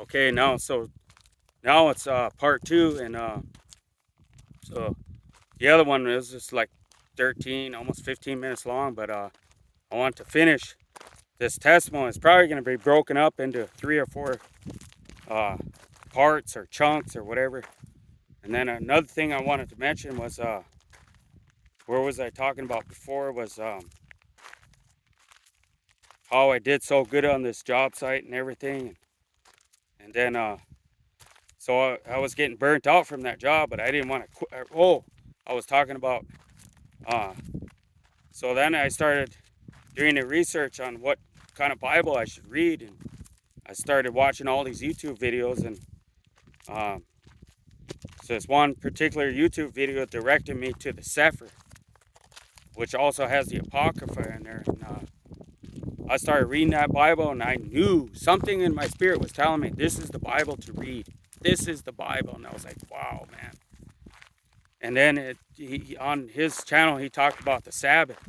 Okay, now it's part two, and so the other one is just like 13, almost 15 minutes long, but I want to finish this testimony. It's probably going to be broken up into 3 or 4 uh, parts or chunks or whatever. And then another thing I wanted to mention was where was I talking about before was how I did so good on this job site and everything, and then so I was getting burnt out from that job, but I didn't want to quit. Oh, I was talking about uh, so then I started doing the research on what kind of Bible I should read, and I started watching all these YouTube videos, and um, so this one particular YouTube video directed me to the Sefer, which also has the Apocrypha in there. And I started reading that Bible, and I knew something in my spirit was telling me this is the Bible to read. This is the Bible, and I was like, wow, man. And then on his channel, he talked about the Sabbath,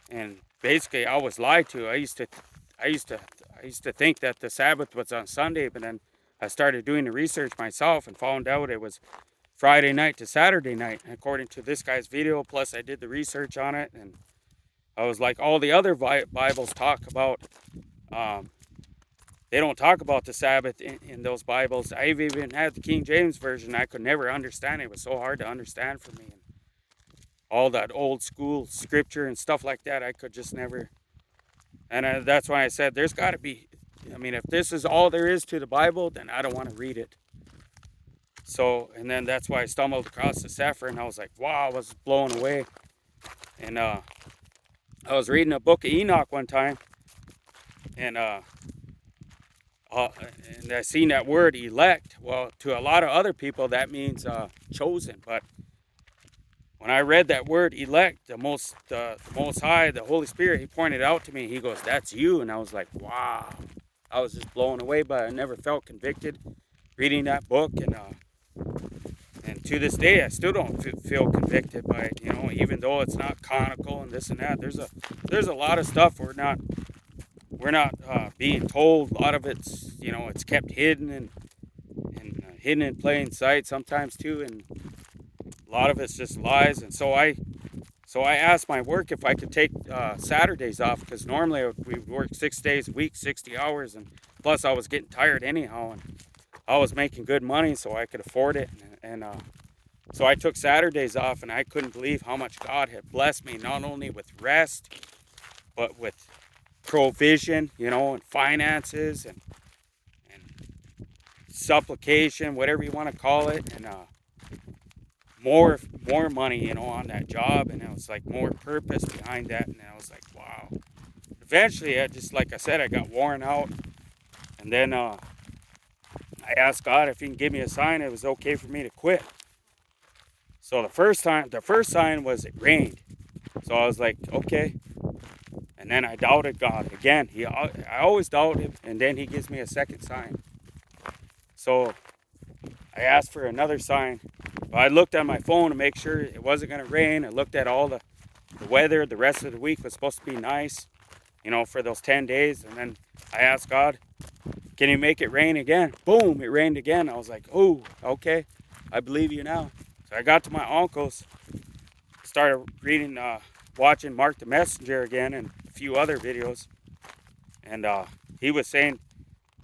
and basically, I was lied to. I used to think that the Sabbath was on Sunday, but then I started doing the research myself and found out it was Friday night to Saturday night, according to this guy's video. Plus, I did the research on it, and I was like, all the other Bibles talk about. They don't talk about the Sabbath in those Bibles. I've even had the King James version. I could never understand it. It was so hard to understand for me. And all that old school scripture and stuff like that, I could just never. And that's why I said there's got to be. I mean, if this is all there is to the Bible, then I don't want to read it. So, and then that's why I stumbled across the Sefer, and I was like, wow, I was blown away. And I was reading a book of Enoch one time, and and I seen that word elect. Well, to a lot of other people, that means chosen. But when I read that word elect, the most high, the Holy Spirit, he pointed out to me. He goes, that's you. And I was like, wow. I was just blown away, but I never felt convicted reading that book. And to this day, I still don't feel convicted by it, even though it's not canonical and this and that. There's a lot of stuff we're not being told. A lot of it's kept hidden and hidden in plain sight sometimes too, and a lot of it's just lies. And so I asked my work if I could take Saturdays off, because normally we work 6 days a week, 60 hours, and plus I was getting tired anyhow, and I was making good money, so I could afford it. And so I took Saturdays off, and I couldn't believe how much God had blessed me, not only with rest, but with provision, and finances and supplication, whatever you want to call it, and more money, on that job, and it was like more purpose behind that, and I was like, wow. Eventually, like I said, I got worn out, and then I asked God if He can give me a sign it was okay for me to quit. So the first sign was it rained. So I was like, okay. And then I doubted God again. I always doubt Him, and then He gives me a second sign. So I asked for another sign. I looked at my phone to make sure it wasn't going to rain. I looked at all the weather. The rest of the week was supposed to be nice, for those 10 days. And then I asked God, can you make it rain again? Boom, it rained again. I was like, oh, okay, I believe you now. So I got to my uncle's, started reading, watching Mark the Messenger again and a few other videos. And he was saying,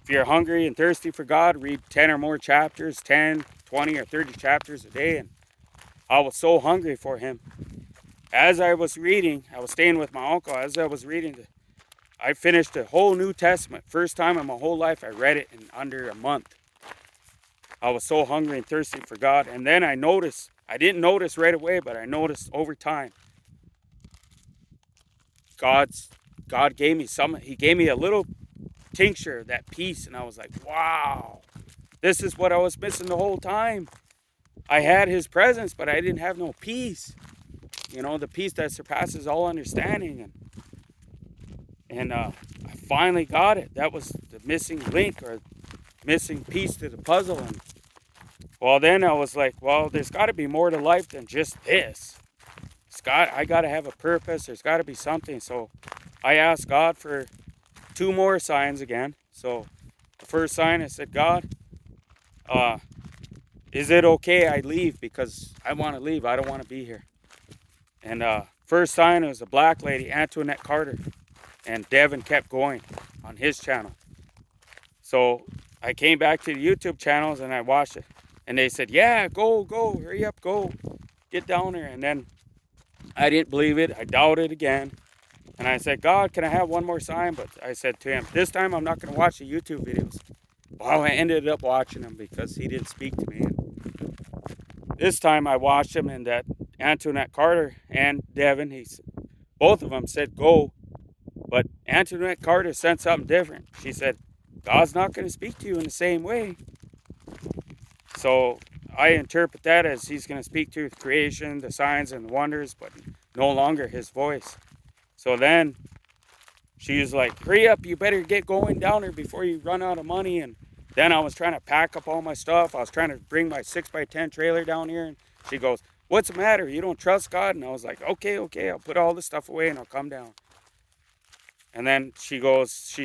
if you're hungry and thirsty for God, read 10 or more chapters, 10, 20, or 30 chapters a day. And I was so hungry for Him. As I was reading, I was staying with my uncle. As I was reading, I finished the whole New Testament. First time in my whole life, I read it in under a month. I was so hungry and thirsty for God. And then I didn't notice right away, but I noticed over time, God gave me He gave me a little tincture, that peace, and I was like, wow, this is what I was missing the whole time. I had His presence, but I didn't have no peace. The peace that surpasses all understanding. And I finally got it. That was the missing link or missing piece to the puzzle. And well, then I was like, well, there's got to be more to life than just this. I got to have a purpose. There's got to be something. So I asked God for 2 more signs again. So the first sign, I said, God, is it okay I leave? Because I want to leave. I don't want to be here. And first sign, it was a black lady, Antoinette Carter. And Devin kept going on his channel. So I came back to the YouTube channels and I watched it. And they said, yeah, go, hurry up, go. Get down there. And then I didn't believe it. I doubted again. And I said, God, can I have one more sign? But I said to him, this time I'm not going to watch the YouTube videos. Well, I ended up watching them because he didn't speak to me. And this time I watched him, and that Antoinette Carter and Devin, both of them said go. But Antoinette Carter said something different. She said, God's not going to speak to you in the same way. So I interpret that as he's going to speak to creation, the signs and wonders, but no longer his voice. So then she was like, hurry up, you better get going down there before you run out of money. And then I was trying to pack up all my stuff. I was trying to bring my 6x10 trailer down here. And she goes, what's the matter? You don't trust God? And I was like, okay, I'll put all the stuff away and I'll come down. And then she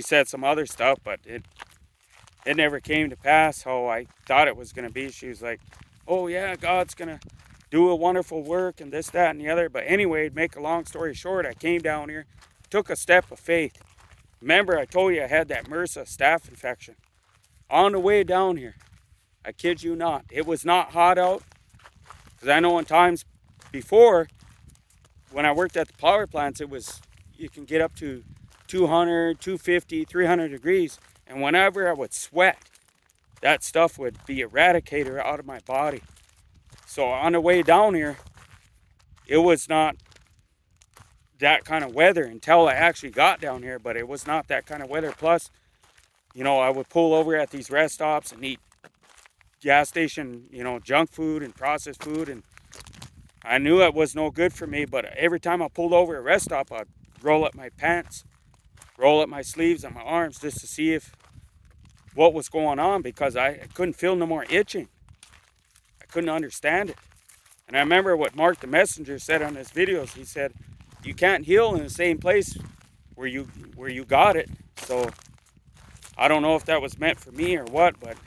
said some other stuff, but it never came to pass how I thought it was going to be. She was like, oh yeah, God's going to do a wonderful work and this, that, and the other. But anyway, make a long story short, I came down here, took a step of faith. Remember, I told you I had that MRSA staph infection. On the way down here, I kid you not, it was not hot out. Because I know in times before, when I worked at the power plants, you can get up to 200, 250, 300 degrees. And whenever I would sweat, that stuff would be eradicated out of my body. So on the way down here, it was not that kind of weather until I actually got down here, but it was not that kind of weather. Plus, I would pull over at these rest stops and eat gas station, junk food and processed food. And I knew it was no good for me, but every time I pulled over at a rest stop, I'd roll up my pants, roll up my sleeves and my arms just to see what was going on, because I couldn't feel no more itching. I couldn't understand it. And I remember what Mark the Messenger said on his videos. He said, you can't heal in the same place where you got it. So I don't know if that was meant for me or what, but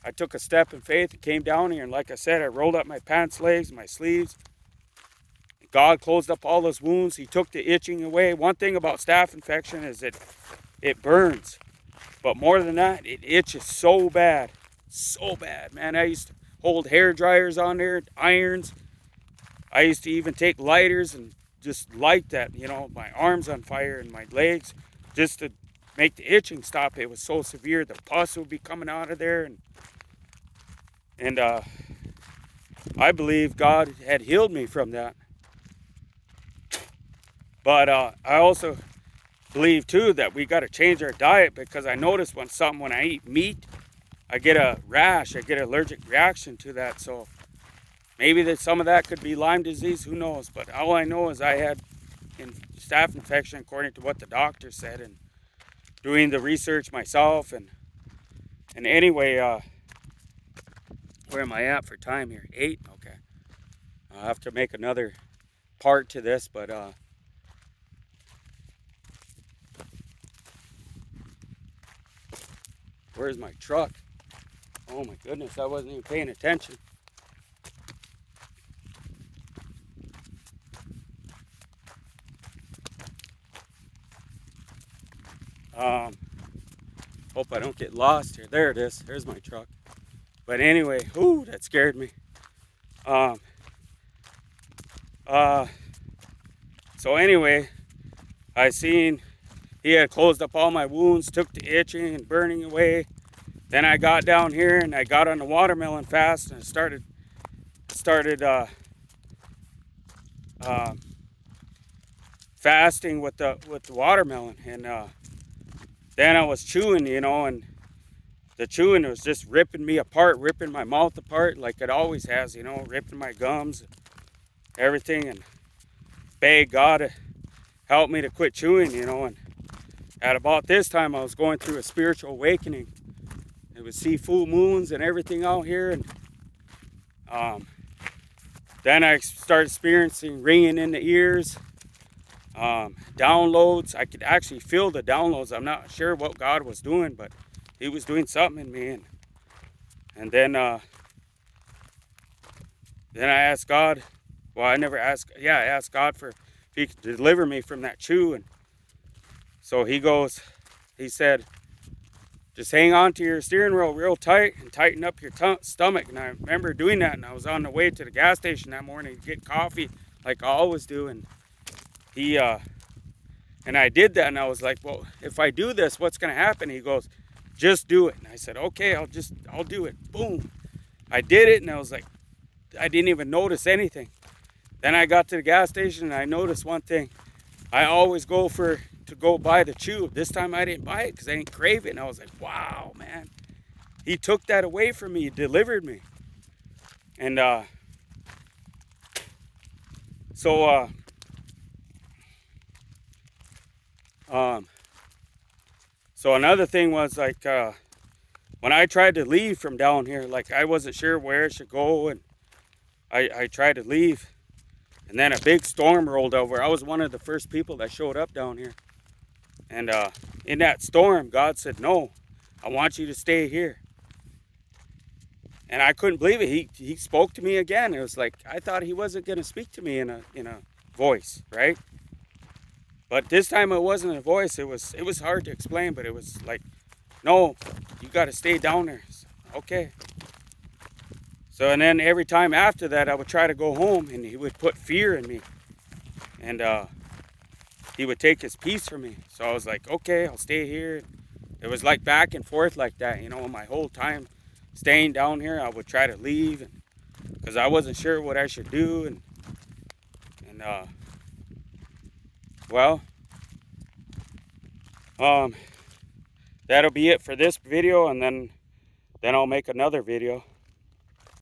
I took a step in faith and came down here. And like I said, I rolled up my pants legs, my sleeves. God closed up all those wounds. He took the itching away. One thing about staph infection is it burns. But more than that, it itches so bad. So bad, man. I used to hold hair dryers on there, irons. I used to even take lighters and just light that, my arms on fire and my legs, just to make the itching stop. It was so severe. The pus would be coming out of there. And I believe God had healed me from that. But I also believe too that we got to change our diet, because I notice when I eat meat, I get a rash, I get an allergic reaction to that. So maybe some of that could be Lyme disease, who knows? But all I know is I had staph infection according to what the doctor said, and doing the research myself. And anyway, where am I at for time here? 8? Okay. I'll have to make another part to this, but where's my truck? Oh my goodness, I wasn't even paying attention. Hope I don't get lost here. There it is. There's my truck. But anyway, whoo, that scared me. So anyway, I seen he had closed up all my wounds, took the itching and burning away. Then I got down here and I got on the watermelon fast, and started fasting with the watermelon. And then I was chewing, and the chewing was just ripping me apart, ripping my mouth apart like it always has, ripping my gums, everything. And begged God to help me to quit chewing, and at about this time I was going through a spiritual awakening. It was see full moons and everything out here. And then I started experiencing ringing in the ears, downloads. I could actually feel the downloads. I'm not sure what God was doing, but he was doing something in me, and then I asked God. Well, I never asked. Yeah, I asked God for if He could deliver me from that chew, and so He said, just hang on to your steering wheel real tight and tighten up your stomach. And I remember doing that, and I was on the way to the gas station that morning to get coffee, like I always do, and and I did that, and I was like, well, if I do this, what's going to happen? He goes, just do it. And I said, okay, I'll do it. Boom. I did it, and I was like, I didn't even notice anything. Then I got to the gas station, and I noticed one thing. I always go to go buy the chew. This time I didn't buy it because I didn't crave it. And I was like, wow, man. He took that away from me. He delivered me. And so another thing was like when I tried to leave from down here, like I wasn't sure where I should go, and I tried to leave, and then a big storm rolled over. I was one of the first people that showed up down here, and in that storm, God said, "No, I want you to stay here." And I couldn't believe it. He spoke to me again. It was like I thought he wasn't going to speak to me in a voice, right? But this time it wasn't a voice. It was hard to explain, but it was like, no, you got to stay down there. So, okay. So, and then every time after that, I would try to go home, and he would put fear in me, and he would take his peace from me. So I was like, okay, I'll stay here. It was like back and forth like that, my whole time staying down here. I would try to leave, because I wasn't sure what I should do, and well, that'll be it for this video, and then I'll make another video.